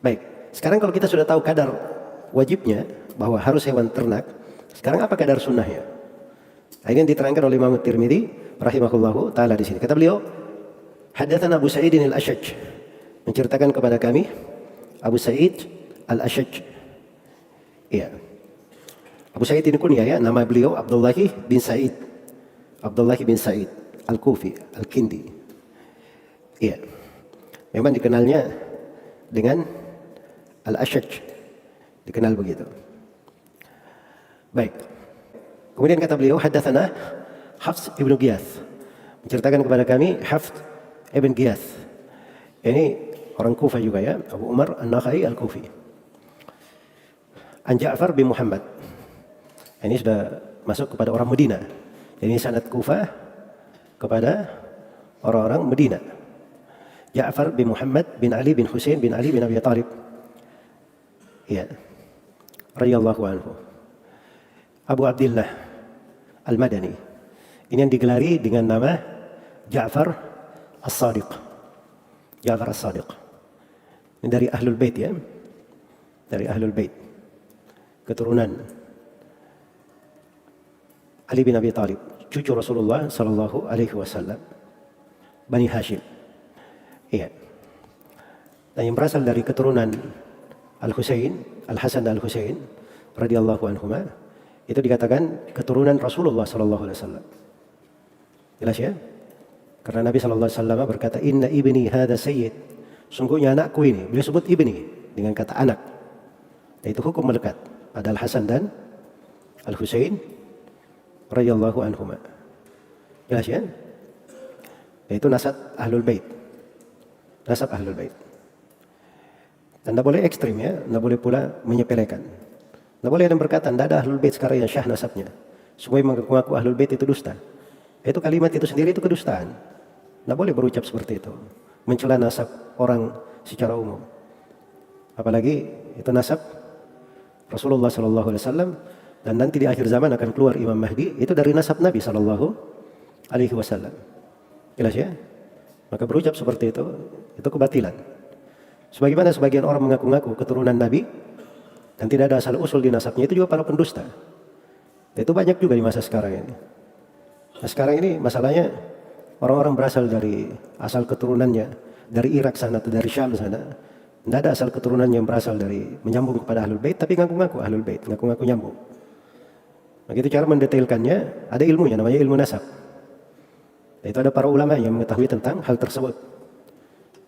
Baik, sekarang kalau kita sudah tahu kadar wajibnya bahwa harus hewan ternak, sekarang apa kadar sunnahnya? Nah, ini yang diterangkan oleh Imam Tirmidzi rahimahullahu taala di sini. Kata beliau, hadatsana Abu Sa'id al-Ashaj, menceritakan kepada kami Abu Sa'id al-Ashaj. Iya. Abu Sa'id ini kunyah ya, nama beliau Abdullah bin Sa'id. Abdullah bin Sa'id al-Kufi, al-Kindi. Iya. Memang dikenalnya dengan al-Ashaj. Dikenal begitu. Baik. Kemudian kata beliau, hadatsana Hafs ibnu Ghiyath, menceritakan kepada kami Hafs ibn Ghiyath. Ini orang Kufa juga ya, Abu Umar an-Nakhai al-Kufi. An Ja'far bin Muhammad. Ini sudah masuk kepada orang Medina. Ini sanad Kufa kepada orang-orang Medina. Ja'far bin Muhammad bin Ali bin Husain bin Ali bin Abi Thalib. Ya. Radhiyallahu anhu. Abu Abdullah Al-Madani. Ini yang digelari dengan nama Ja'far As-Sadiq. Ja'far As-Sadiq. Ini dari Ahlul Bait ya. Dari Ahlul Bait. Keturunan Ali bin Abi Thalib, cucu Rasulullah sallallahu alaihi wasallam. Bani Hashim. Iya. Dan yang berasal dari keturunan Al-Husain, Al-Hasan dan Al-Husain radhiyallahu anhuma, itu dikatakan keturunan Rasulullah sallallahu alaihi wasallam. Jelas ya? Karena Nabi sallallahu alaihi wasallam berkata, "Inna ibni hadza sayyid." Sungguhnya anakku ini, beliau sebut ibni dengan kata anak. Dan itu hukum melekat pada Al-Hasan dan Al-Husain radhiyallahu anhuma. Jelas ya? Yaitu nasab Ahlul Bait. Nasab Ahlul Bait. Dan tidak boleh ekstrim ya, tidak boleh pula menyepelekan. Tidak boleh ada yang berkata, tidak ada Ahlul Bait sekarang yang syah nasabnya. Semua yang mengaku Ahlul Bait itu dusta. Itu kalimat itu sendiri itu kedustaan. Tidak boleh berucap seperti itu. Mencela nasab orang secara umum. Apalagi itu nasab Rasulullah sallallahu alaihi wasallam, dan nanti di akhir zaman akan keluar Imam Mahdi, itu dari nasab Nabi sallallahu alaihi wasallam. Jelas ya? Maka berucap seperti itu kebatilan. Sebagaimana sebagian orang mengaku-ngaku keturunan Nabi dan tidak ada asal usul di nasabnya, itu juga para pendusta. Itu banyak juga di masa sekarang ini. Nah, sekarang ini masalahnya orang-orang berasal dari asal keturunannya dari Irak sana atau dari Syam sana. Tidak ada asal keturunan yang berasal dari menyambung kepada Ahlul Bait, tapi ngaku-ngaku Ahlul Bait, ngaku-ngaku nyambung. Begitu cara mendetailkannya, ada ilmunya, namanya ilmu nasab. Itu ada para ulama yang mengetahui tentang hal tersebut.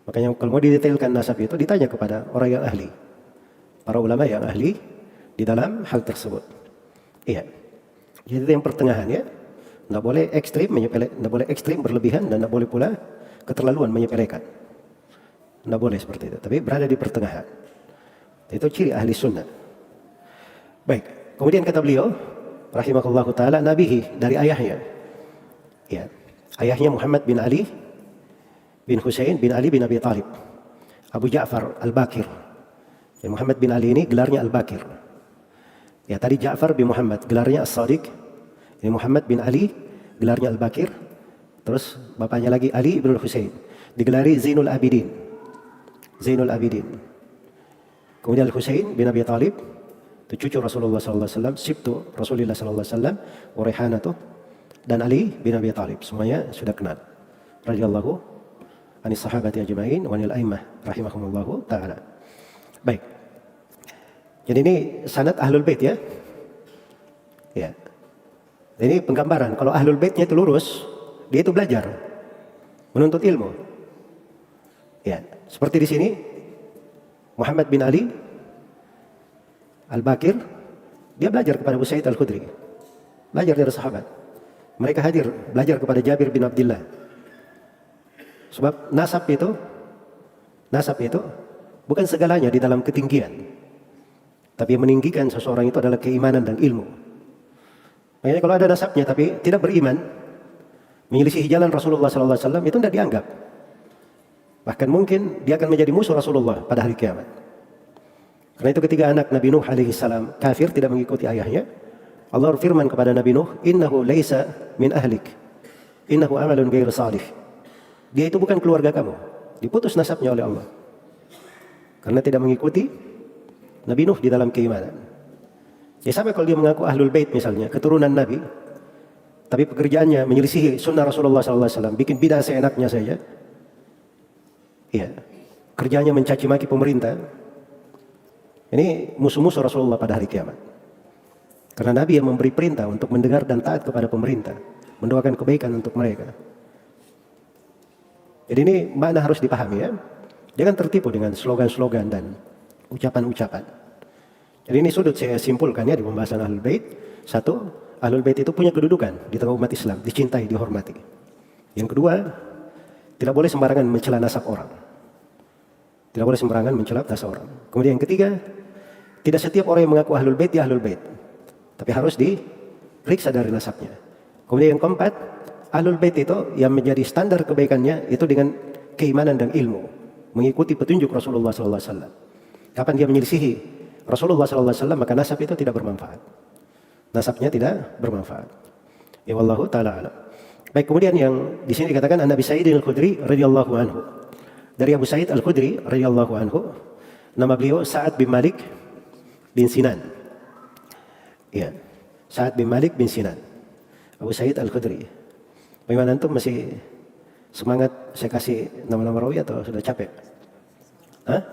Makanya kalau mau didetailkan nasab itu, ditanya kepada orang yang ahli. Para ulama yang ahli di dalam hal tersebut. Iya. Jadi itu yang pertengahan ya. Tidak boleh ekstrim tidak boleh ekstrim berlebihan, dan tidak boleh pula keterlaluan menyepelekan. Tidak boleh seperti itu, tapi berada di pertengahan. Itu ciri ahli sunnah. Baik, kemudian kata beliau rahimahullahu taala, nabihi, dari ayahnya. Ya, ayahnya Muhammad bin Ali bin Husain bin Ali bin Abi Thalib, Abu Ja'far Al-Bakir. Ya, Muhammad bin Ali ini gelarnya Al-Bakir. Ya, tadi Ja'far bin Muhammad gelarnya As-Sadiq. Ini Muhammad bin Ali gelarnya Al-Bakir. Terus bapaknya lagi Ali bin Husain, digelari Zainul Abidin. Zainul Abidin. Kemudian Al-Husain bin Abi Thalib, itu cucu Rasulullah sallallahu alaihi wasallam, sibtu Rasulullah sallallahu alaihi wasallam, wa Raihanatu, dan Ali bin Abi Thalib, semuanya sudah kenal. Radhiyallahu anis sahabati ajma'in wa anil a'immah rahimahumullahu taala. Baik. Jadi ini sanad Ahlul Bait ya. Ya. Ini penggambaran kalau Ahlul Baitnya itu lurus, dia itu belajar, menuntut ilmu. Ya, seperti di sini Muhammad bin Ali Al-Bakir, dia belajar kepada Abu Sa'id Al-Khudri. Belajar dari sahabat. Mereka hadir belajar kepada Jabir bin Abdullah. Sebab nasab itu bukan segalanya di dalam ketinggian. Tapi yang meninggikan seseorang itu adalah keimanan dan ilmu. Makanya kalau ada nasabnya tapi tidak beriman, menyelisihi jalan Rasulullah sallallahu alaihi wasallam, itu tidak dianggap. Bahkan mungkin dia akan menjadi musuh Rasulullah pada hari kiamat. Karena itu ketika anak Nabi Nuh alaihi salam kafir, tidak mengikuti ayahnya, Allah berfirman kepada Nabi Nuh, "Innahu laisa min ahlik. Innahu amalun ghairu salih." Dia itu bukan keluarga kamu. Diputus nasabnya oleh Allah. karena tidak mengikuti Nabi Nuh di dalam keimanan. Ya sama kalau dia mengaku ahlul bait misalnya, keturunan Nabi, tapi pekerjaannya menyelisihi sunnah Rasulullah SAW, bikin bidah seenaknya saja. Ya, kerjanya mencaci maki pemerintah. Ini musuh-musuh Rasulullah pada hari kiamat. Karena Nabi yang memberi perintah untuk mendengar dan taat kepada pemerintah, mendoakan kebaikan untuk mereka. Jadi ini makna harus dipahami ya. Jangan tertipu dengan slogan-slogan dan ucapan-ucapan. Jadi ini sudut saya simpulkan ya di pembahasan Ahlul Bait. Satu, Ahlul Bait itu punya kedudukan di tengah umat Islam, dicintai, dihormati. Yang kedua, tidak boleh sembarangan mencela nasab orang. Tidak boleh sembarangan mencela nasab orang. Kemudian yang ketiga, tidak setiap orang yang mengaku Ahlul Bait dia Ahlul Bait, tapi harus diperiksa dari nasabnya. Kemudian yang keempat, Ahlul Bait itu yang menjadi standar kebaikannya itu dengan keimanan dan ilmu, mengikuti petunjuk Rasulullah SAW. Kapan dia menyelisihi Rasulullah SAW, maka nasab itu tidak bermanfaat. Nasabnya tidak bermanfaat. Ya wallahu taala alam. Baik, kemudian yang di sini dikatakan An Abi Sa'id Al-Khudri radhiyallahu anhu. Dari Abu Sa'id Al-Khudri radhiyallahu anhu, nama beliau Sa'ad bin Malik bin Sinan. Ya, Sa'ad bin Malik bin Sinan. Abu Sa'id Al-Khudri. Bagaimana antum, masih semangat saya kasih nama-nama rawi atau sudah capek? Hah?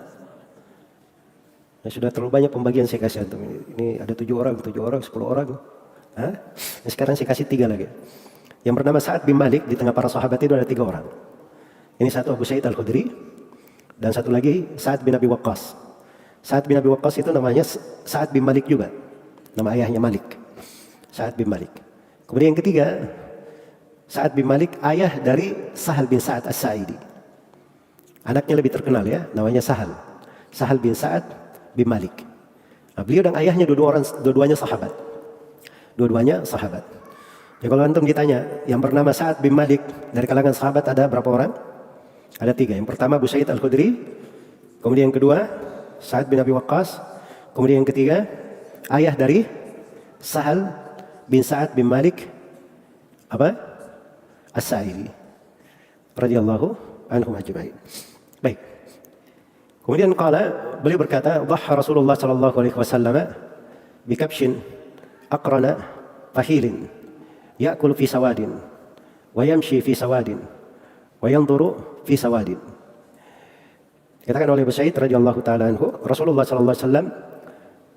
Ya, sudah terlalu banyak pembagian saya kasih antum. Ini ada 7 orang, 10 orang. Hah? Nah, sekarang saya kasih 3 lagi. Yang bernama Sa'ad bin Malik, di tengah para sahabat itu ada 3 orang. Ini satu Abu Sa'id Al-Khudri, dan satu lagi Sa'ad bin Abi Waqqas. Sa'ad bin Abi Waqqas itu namanya Sa'ad bin Malik juga. Nama ayahnya Malik. Sa'ad bin Malik. Kemudian yang ketiga, Sa'ad bin Malik ayah dari Sahal bin Sa'ad As-Sa'idi. Anaknya lebih terkenal ya, namanya Sahal. Sahal bin Sa'ad bin Malik. Nah, beliau dan ayahnya dua-duanya sahabat. Dua-duanya sahabat. Ya, kalau antum ditanya, yang bernama Sa'ad bin Malik dari kalangan sahabat ada berapa orang? Ada 3. Yang pertama Abu Sa'id Al-Khudri, kemudian yang kedua Sa'ad bin Abi Waqqas, kemudian yang ketiga ayah dari Sahal bin Sa'ad bin Malik As-Sa'idi radhiyallahu anhum ajma'in. Baik. Kemudian beliau berkata, "Dhahha Rasulullah sallallahu alaihi wasallam bi kabshin aqrana fahilin ya'kul fi sawadin wa yamshi fi sawadin wa yanzuru fi sawadin." Katakan oleh Abu Sa'id radhiyallahu taala anhu, Rasulullah sallallahu alaihi wasallam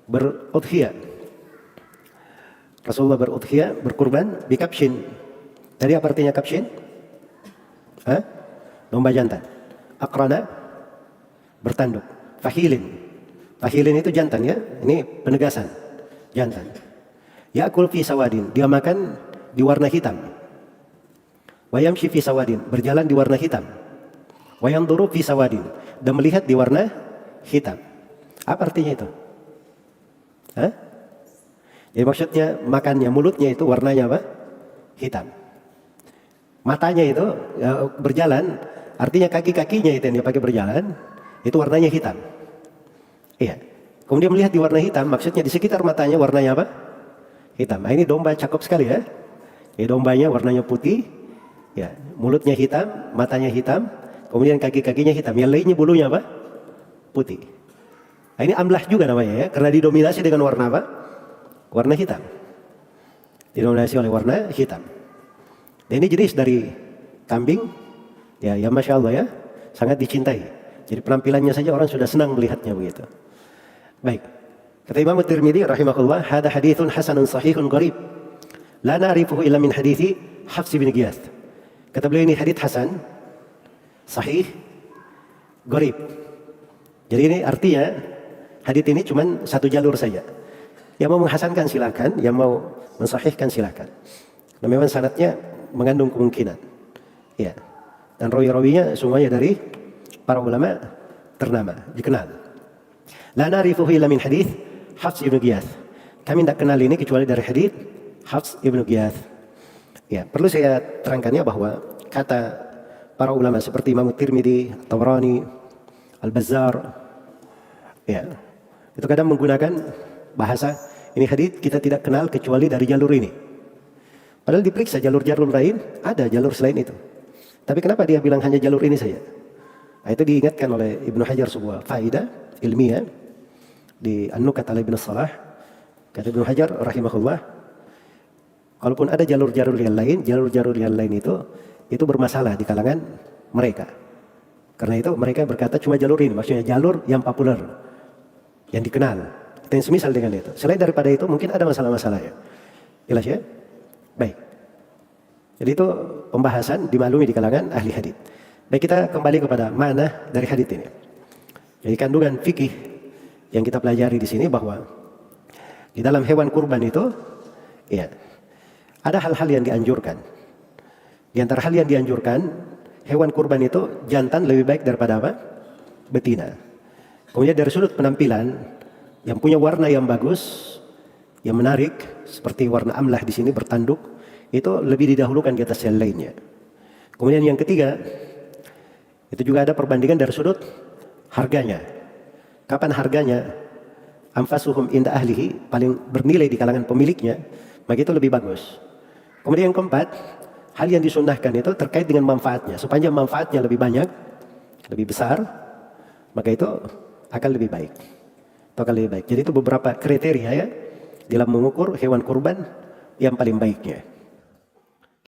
berudhiyah. Rasulullah berudhiyah, berkurban, bikabshin. Tadi apa artinya kabshin? Domba jantan. Aqrana, bertanduk. Fahilin. Fahilin itu jantan ya. Ini penegasan. Jantan. Ya'kul fi sawadin. Dia makan di warna hitam. Wa yamshi fi sawadin. Berjalan di warna hitam. Wa yanzuru fi sawadin. Dan melihat di warna hitam. Apa artinya itu? Jadi maksudnya makannya, mulutnya itu warnanya apa? Hitam. Matanya itu ya, berjalan, artinya kaki-kakinya itu yang dia pakai berjalan, itu warnanya hitam. Iya. Kemudian melihat di warna hitam, maksudnya di sekitar matanya warnanya apa? Hitam. Nah, ini domba cakep sekali ya. Dombanya warnanya putih, ya, mulutnya hitam, matanya hitam, kemudian kaki-kakinya hitam. Yang lainnya bulunya apa? Putih. Nah, ini amlah juga namanya ya, karena didominasi dengan warna apa? Warna hitam. Didominasi oleh warna hitam. Dan ini jenis dari kambing, ya masya Allah ya, sangat dicintai. Jadi penampilannya saja orang sudah senang melihatnya begitu. Baik. Kata Imam Tirmidzi rahimahullah, "Hada haditsun hasanun sahihun gharib. La na'rifuhu illa min hadithi Hafs bin Ghiyath." Kata beliau ini hadits hasan, sahih, gharib. Jadi ini artinya hadits ini cuma satu jalur saja. Yang mau menghasankan silakan, yang mau mensahihkan silakan. Nah, memang sanadnya mengandung kemungkinan. Ya. Dan rawi-rawinya semuanya dari para ulama ternama, dikenal. La na'rifuhu illa min hadits Hafs ibn Ghiyath. Kami tidak kenal ini kecuali dari hadits Hafs ibn Ghiyath. Ya, perlu saya terangkannya bahwa kata para ulama seperti Imam Tirmidzi, Tabrani, Al-Bazzar, ya, itu kadang menggunakan bahasa ini hadits kita tidak kenal kecuali dari jalur ini. Padahal diperiksa jalur-jalur lain, ada jalur selain itu. Tapi kenapa dia bilang hanya jalur ini saja? Nah, itu diingatkan oleh Ibnu Hajar sebuah faedah ilmiah di An-Nukat ala Ibnu Salah. Kata Ibnu Hajar rahimahullah, kalaupun ada jalur-jalur yang lain, jalur-jalur yang lain itu bermasalah di kalangan mereka. Karena itu mereka berkata cuma jalur ini, maksudnya jalur yang populer, yang dikenal. Itu yang semisal dengan itu. Selain daripada itu mungkin ada masalah-masalahnya. Jelas ya? Baik. Jadi itu pembahasan dimaklumi di kalangan ahli hadits. Baik, kita kembali kepada makna dari hadits ini. Jadi kandungan fikih yang kita pelajari di sini bahwa di dalam hewan kurban itu, ya, ada hal-hal yang dianjurkan. Di antara hal yang dianjurkan, hewan kurban itu jantan lebih baik daripada apa? Betina. Kemudian dari sudut penampilan, yang punya warna yang bagus, yang menarik, seperti warna amlah di sini bertanduk, itu lebih didahulukan di atas yang lainnya. Kemudian yang ketiga, itu juga ada perbandingan dari sudut harganya. Kapan harganya? Anfasuhum inda ahlihi, paling bernilai di kalangan pemiliknya, maka itu lebih bagus. Kemudian yang keempat, hal yang disunnahkan itu terkait dengan manfaatnya. Sepanjang manfaatnya lebih banyak, lebih besar, maka itu akan lebih baik. Itu akan lebih baik. Jadi itu beberapa kriteria ya dalam mengukur hewan kurban yang paling baiknya.